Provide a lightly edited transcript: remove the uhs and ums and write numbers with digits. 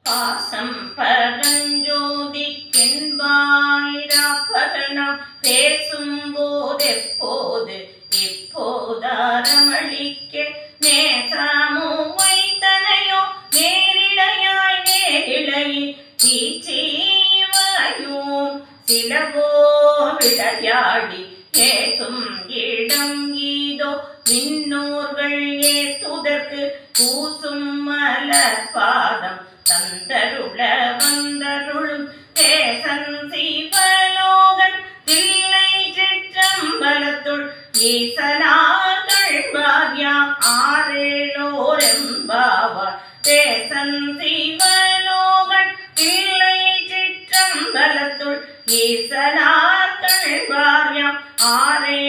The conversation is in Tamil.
பாசம் பரஞ்சோதிக்கென்பாயிராப்பகனம் பேசும் போதெப்போது இப்போதாரமளிக்க நேசமோ வைத்தனையோ நேரிடையாய் நேரிழையில் தீச்சீவாயும் சிலவோ விளையாடி ஏசும் இடம் ஈதோ விண்ணோர்கள் ஏத்துதற்கு பூசும் மலர் பாதம் தந்தருள வந்தருளும் தேசன் சிவலோகன் தில்லை சிற்றம்பலத்துள் ஈசனார்கள் பாரியாம் ஆரேலோரெம்பாவார் தேசன் சிவலோகன் தில்லை சிற்றம்பலத்துள் ஈசனார்கள் பாரியாம் ஆரே